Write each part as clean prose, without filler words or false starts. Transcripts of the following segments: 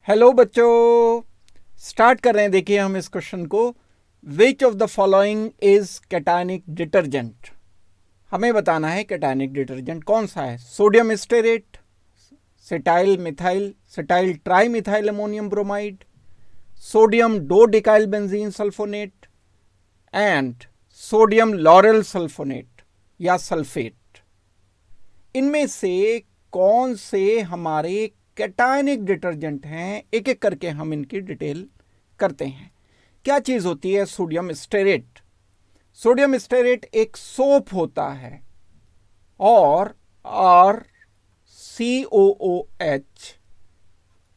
Hello बच्चों, start कर रहे हैं। देखिए हम इस क्वेश्चन को, which of the following is cationic detergent. हमें बताना है कैटायनिक डिटर्जेंट कौन सा है। Sodium stearate, cetyl methyl, cetyl trimethyl ammonium bromide, sodium dodecyl benzene sulfonate and sodium lauryl sulfonate या सल्फेट। इनमें से कौन से हमारे कैटायनिक डिटर्जेंट हैं, एक एक करके हम इनकी डिटेल करते हैं। क्या चीज होती है सोडियम स्टेरेट? सोडियम स्टेरेट एक सोप होता है और RCOOH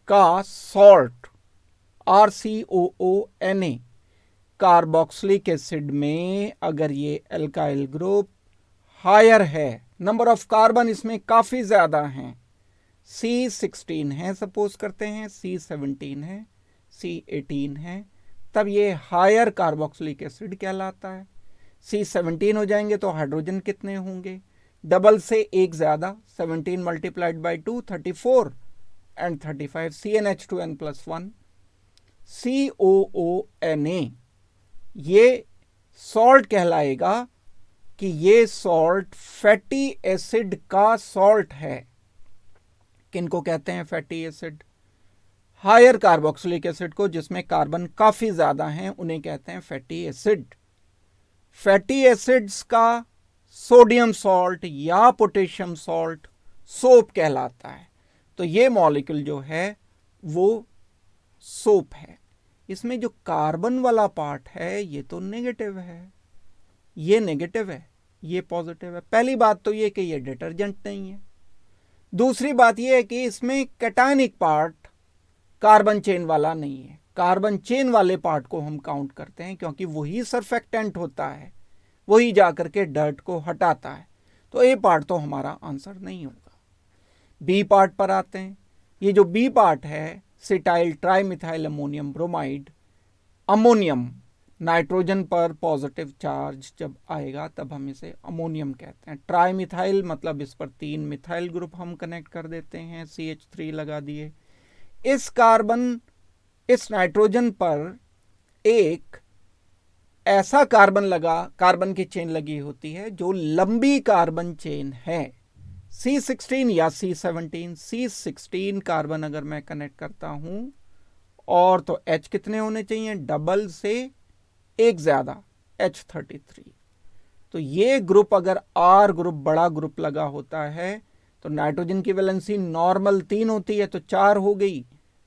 का सॉल्ट, RCOONA कार्बोक्सिलिक एसिड में अगर ये एल्काइल ग्रुप हायर है, नंबर ऑफ कार्बन इसमें काफी ज्यादा हैं, C16 है, सपोज करते हैं C17 है, C18 है, तब ये हायर कार्बोक्सिलिक एसिड कहलाता है। C17 हो जाएंगे तो हाइड्रोजन कितने होंगे? डबल से एक ज्यादा, 17 multiplied by 2 34 and 35 CnH2n+1 COONA। ये सॉल्ट कहलाएगा कि ये सॉल्ट फैटी एसिड का सॉल्ट है। किनको कहते हैं fatty acid? Higher carboxylic acid को, जिसमें कार्बन काफी ज्यादा हैं, उन्हें कहते हैं फैटी एसिड। फैटी एसिड्स का सोडियम सॉल्ट या पोटेशियम सॉल्ट सोप कहलाता है। तो ये मॉलिक्यूल जो है वो सोप है। इसमें जो कार्बन वाला पार्ट है ये तो नेगेटिव है, ये नेगेटिव है, ये पॉजिटिव है। पहली बात तो ये कि ये डिटर्जेंट नहीं है। दूसरी बात यह है कि इसमें कैटायनिक पार्ट कार्बन चेन वाला नहीं है। कार्बन चेन वाले पार्ट को हम काउंट करते हैं क्योंकि वही सरफेक्टेंट होता है, वही जाकर के डर्ट को हटाता है। तो ए पार्ट तो हमारा आंसर नहीं होगा। बी पार्ट पर आते हैं। ये जो बी पार्ट है, cetyl trimethyl ammonium bromide, ammonium nitrogen पर पॉजिटिव चार्ज जब आएगा तब हम इसे अमोनियम कहते हैं। ट्राई मिथाइल मतलब इस पर 3 मिथाइल ग्रुप हम कनेक्ट कर देते हैं, CH3 लगा दिए। इस नाइट्रोजन पर एक ऐसा कार्बन की चेन लगी होती है जो लंबी कार्बन चेन है, C16 या C17। C16 कार्बन अगर मैं कनेक्ट करता हूं और तो H कितने होने चाहिए? डबल से एक ज्यादा, H33। तो ये ग्रुप अगर R ग्रुप बड़ा ग्रुप लगा होता है तो नाइट्रोजन की वैलेंसी नॉर्मल 3 होती है, तो 4 हो गई।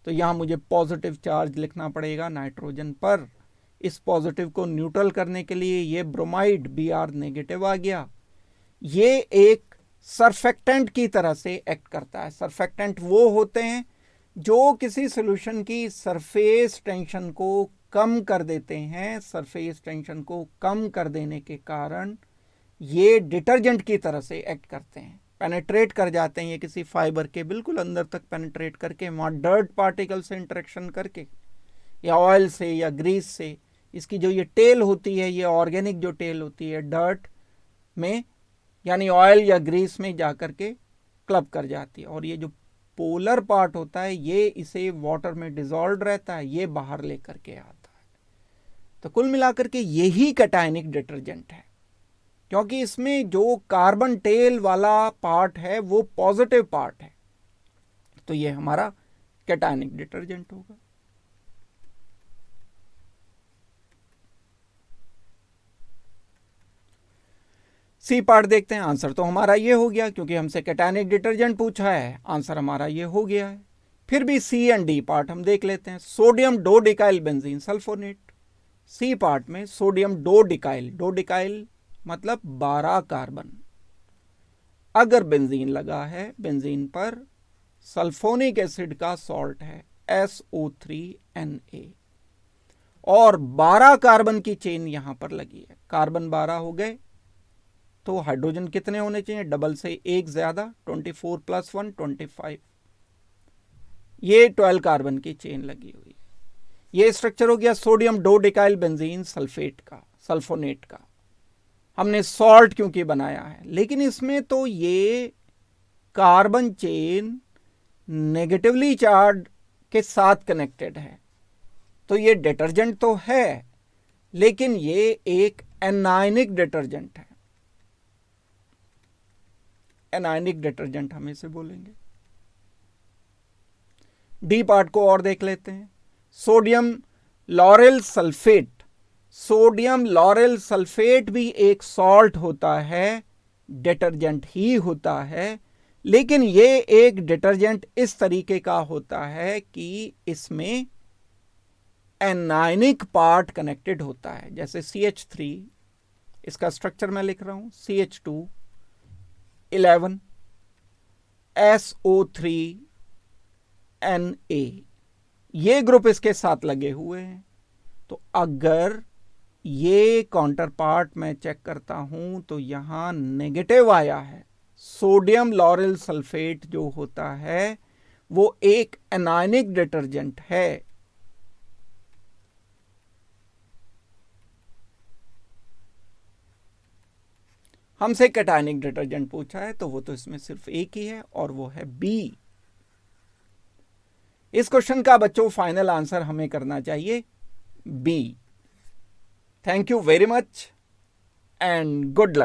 तो यहां मुझे पॉजिटिव चार्ज लिखना पड़ेगा नाइट्रोजन पर। इस पॉजिटिव को न्यूट्रल करने के लिए ये ब्रोमाइड Br नेगेटिव आ गया। ये एक सरफेक्टेंट की तरह से एक्ट करता है। सरफेक्टेंट वो होते हैं जो किसी सॉल्यूशन की सरफेस टेंशन को कम कर देते हैं। सरफेस टेंशन को कम कर देने के कारण ये डिटर्जेंट की तरह से एक्ट करते हैं, पेनेट्रेट कर जाते हैं। ये किसी फाइबर के बिल्कुल अंदर तक पेनेट्रेट करके वहां डर्ट पार्टिकल से इंटरेक्शन करके या ऑयल से या ग्रीस से, इसकी जो ये टेल होती है, ये ऑर्गेनिक जो टेल होती है, डर्ट में यानी ऑयल या ग्रीस में जाकर के क्लब कर जाती है। और ये जो पोलर पार्ट होता है ये इसे वाटर में डिसॉल्व रहता है, ये बाहर लेकर के आता है। तो कुल मिलाकर के यही कैटायनिक डिटर्जेंट है, क्योंकि इसमें जो कार्बन टेल वाला पार्ट है वो पॉजिटिव पार्ट है। तो ये हमारा कैटायनिक डिटर्जेंट होगा। सी पार्ट देखते हैं। आंसर तो हमारा ये हो गया क्योंकि हमसे कैटायनिक डिटर्जेंट पूछा है, आंसर हमारा ये हो गया है। फिर भी सी एंड डी पार्ट हम देख लेते हैं। Sodium dodecyl benzene sulfonate. C part में सोडियम डो डिकाइल मतलब 12 कार्बन। अगर बेंजीन लगा है, बेंजीन पर सल्फोनिक एसिड का सॉल्ट है SO3Na और 12 कार्बन की चेन यहां पर लगी है। कार्बन 12 हो गए तो हाइड्रोजन कितने होने चाहिए? डबल से एक ज्यादा, 24 + 1 25। ये 12 कार्बन की चेन लगी हुई है। ये स्ट्रक्चर हो गया sodium dodecyl benzene sulfonate का। हमने सॉल्ट क्योंकि बनाया है, लेकिन इसमें तो ये कार्बन चेन नेगेटिवली चार्ज के साथ कनेक्टेड है। तो ये डिटर्जेंट तो है, लेकिन ये एक एनायनिक डिटर्जेंट है। एनायनिक डिटर्जेंट हम इसे बोलेंगे। डी पार्ट को और देख लेते हैं। Sodium lauryl sulphate. Sodium lauryl sulphate भी एक सॉल्ट होता है, डिटर्जेंट ही होता है, लेकिन ये एक डिटर्जेंट इस तरीके का होता है कि इसमें एनायनिक पार्ट कनेक्टेड होता है। जैसे CH3, इसका स्ट्रक्चर मैं लिख रहा हूं, CH2 11 SO3 Na, ये ग्रुप इसके साथ लगे हुए हैं। तो अगर ये काउंटर पार्ट मैं चेक करता हूं तो यहां नेगेटिव आया है। सोडियम लॉरेल सल्फेट जो होता है वो एक एनायनिक डिटर्जेंट है। हमसे कैटायनिक डिटर्जेंट पूछा है, तो वो तो इसमें सिर्फ एक ही है और वो है बी। इस क्वेश्चन का बच्चों फाइनल आंसर हमें करना चाहिए B. Thank you very much and good luck.